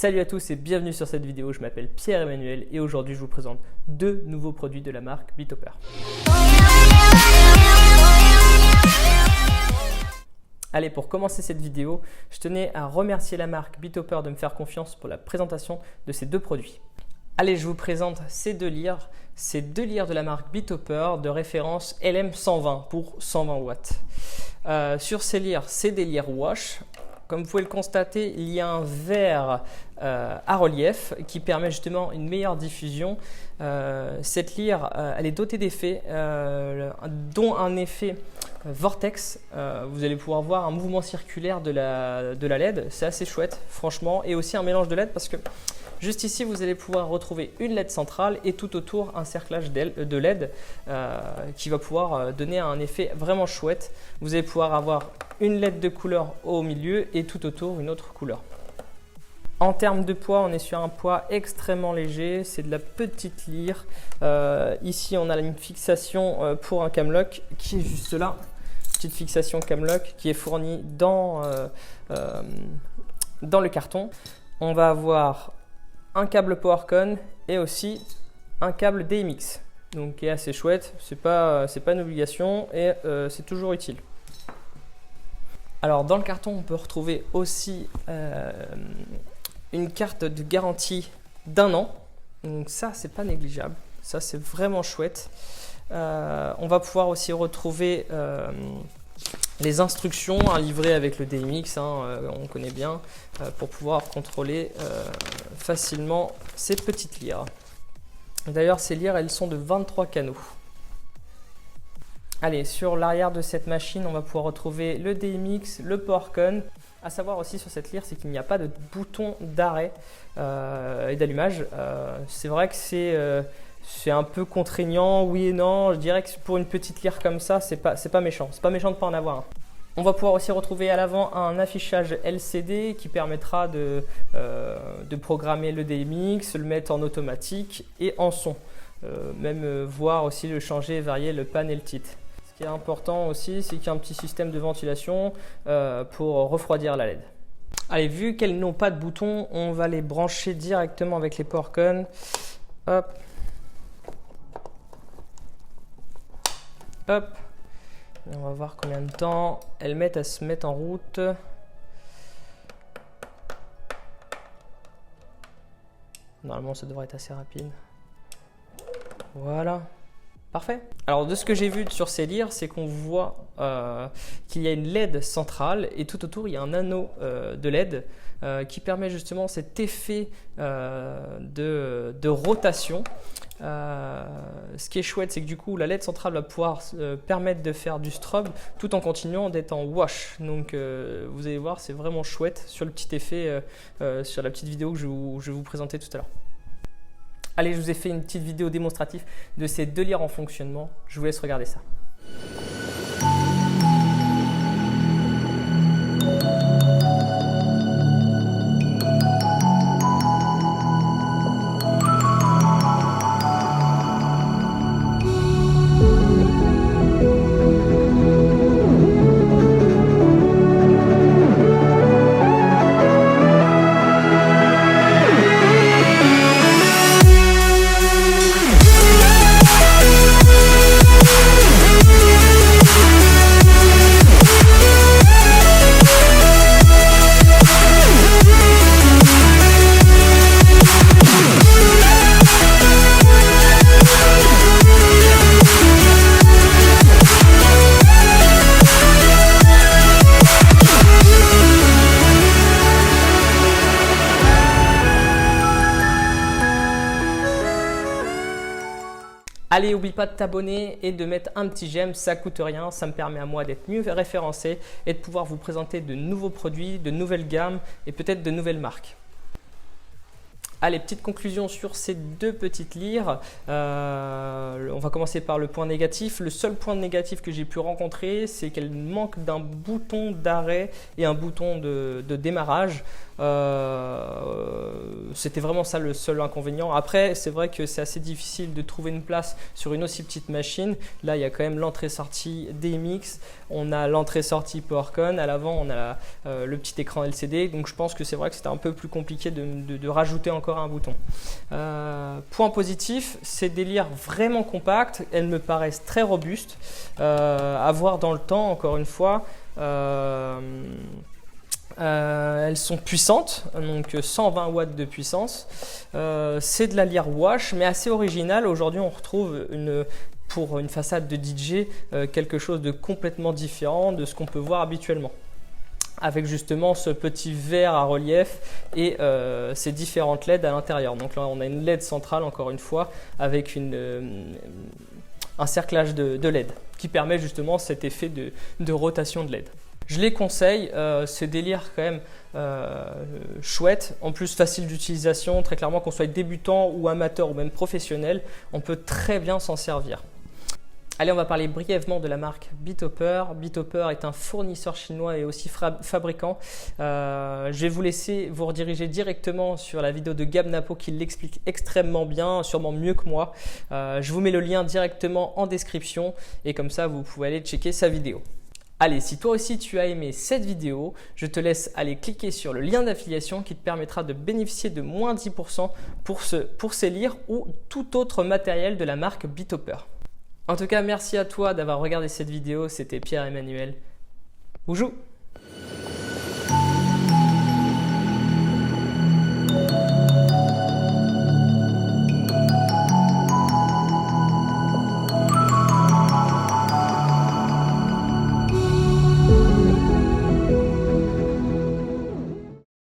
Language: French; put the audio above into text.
Salut à tous et bienvenue sur cette vidéo, je m'appelle Pierre-Emmanuel et aujourd'hui je vous présente deux nouveaux produits de la marque Bitopper. Allez, pour commencer cette vidéo, je tenais à remercier la marque Bitopper de me faire confiance pour la présentation de ces deux produits. Allez, je vous présente ces deux lyres de la marque Bitopper de référence LM120 pour 120 watts. Sur ces lyres, c'est des lyres wash. Comme vous pouvez le constater, il y a un verre à relief qui permet justement une meilleure diffusion. Cette lyre, elle est dotée d'effets, dont un effet vortex. Vous allez pouvoir voir un mouvement circulaire de la LED. C'est assez chouette, franchement. Et aussi un mélange de LED parce que juste ici, vous allez pouvoir retrouver une LED centrale et tout autour un cerclage de LED qui va pouvoir donner un effet vraiment chouette. Vous allez pouvoir avoir une LED de couleur au milieu et tout autour une autre couleur. En termes de poids, on est sur un poids extrêmement léger, c'est de la petite lyre. Ici, on a une fixation pour un camlock qui est juste là. Petite fixation camlock qui est fournie dans le carton. On va avoir un câble PowerCon et aussi un câble DMX. Donc, qui est assez chouette, c'est pas une obligation et c'est toujours utile. Alors dans le carton, on peut retrouver aussi une carte de garantie d'1 an. Donc ça, c'est pas négligeable. Ça, c'est vraiment chouette. On va pouvoir aussi retrouver les instructions à livrer avec le DMX, on connaît bien, pour pouvoir contrôler facilement ces petites lyres. D'ailleurs, ces lyres, elles sont de 23 canaux. Allez, sur l'arrière de cette machine, on va pouvoir retrouver le DMX, le PowerCon. À savoir aussi sur cette lyre, c'est qu'il n'y a pas de bouton d'arrêt et d'allumage. C'est vrai que c'est un peu contraignant, oui et non. Je dirais que pour une petite lyre comme ça, c'est pas méchant. C'est pas méchant de ne pas en avoir un. On va pouvoir aussi retrouver à l'avant un affichage LCD qui permettra de programmer le DMX, le mettre en automatique et en son. Même voir aussi le changer et varier le pan et le titre. Ce qui est important aussi, c'est qu'il y a un petit système de ventilation pour refroidir la LED. Allez, vu qu'elles n'ont pas de bouton, on va les brancher directement avec les PowerCon. Hop. Hop. Et on va voir combien de temps elles mettent à se mettre en route. Normalement, ça devrait être assez rapide. Voilà. Parfait. Alors de ce que j'ai vu sur ces lyres, c'est qu'on voit qu'il y a une LED centrale et tout autour il y a un anneau de LED qui permet justement cet effet de rotation. Ce qui est chouette, c'est que du coup la LED centrale va pouvoir permettre de faire du strobe tout en continuant d'être en wash. Donc vous allez voir, c'est vraiment chouette sur le petit effet, sur la petite vidéo que je vais vous présenter tout à l'heure. Allez, je vous ai fait une petite vidéo démonstrative de ces deux lyres en fonctionnement. Je vous laisse regarder ça. Allez, n'oublie pas de t'abonner et de mettre un petit j'aime, ça coûte rien, ça me permet à moi d'être mieux référencé et de pouvoir vous présenter de nouveaux produits, de nouvelles gammes et peut-être de nouvelles marques. Allez, petite conclusion sur ces deux petites lyres. On va commencer par le point négatif. Le seul point négatif que j'ai pu rencontrer, c'est qu'elle manque d'un bouton d'arrêt et un bouton de démarrage. c'était vraiment ça le seul inconvénient. Après, c'est vrai que c'est assez difficile de trouver une place sur une aussi petite machine. Là, il y a quand même l'entrée-sortie DMX, on a l'entrée-sortie PowerCon, à l'avant, on a le petit écran LCD. Donc, je pense que c'est vrai que c'était un peu plus compliqué de rajouter encore un bouton. Point positif, ces des lyres vraiment compactes, elles me paraissent très robustes. À voir dans le temps, encore une fois. Elles sont puissantes, donc 120 watts de puissance. C'est de la lyre wash, mais assez originale. Aujourd'hui, on retrouve pour une façade de DJ quelque chose de complètement différent de ce qu'on peut voir habituellement, avec justement ce petit verre à relief et ces différentes LED à l'intérieur. Donc là, on a une LED centrale, encore une fois, avec un cerclage de LED qui permet justement cet effet de rotation de LED. Je les conseille, c'est des lyres quand même chouette, en plus facile d'utilisation, très clairement qu'on soit débutant ou amateur ou même professionnel, on peut très bien s'en servir. Allez, on va parler brièvement de la marque Beatopper. Beatopper est un fournisseur chinois et aussi fabricant. Je vais vous laisser vous rediriger directement sur la vidéo de Gab Napo qui l'explique extrêmement bien, sûrement mieux que moi. Je vous mets le lien directement en description et comme ça, vous pouvez aller checker sa vidéo. Allez, si toi aussi tu as aimé cette vidéo, je te laisse aller cliquer sur le lien d'affiliation qui te permettra de bénéficier de moins 10% pour ces lyres ou tout autre matériel de la marque Beatopper. En tout cas, merci à toi d'avoir regardé cette vidéo. C'était Pierre-Emmanuel. Bonjour.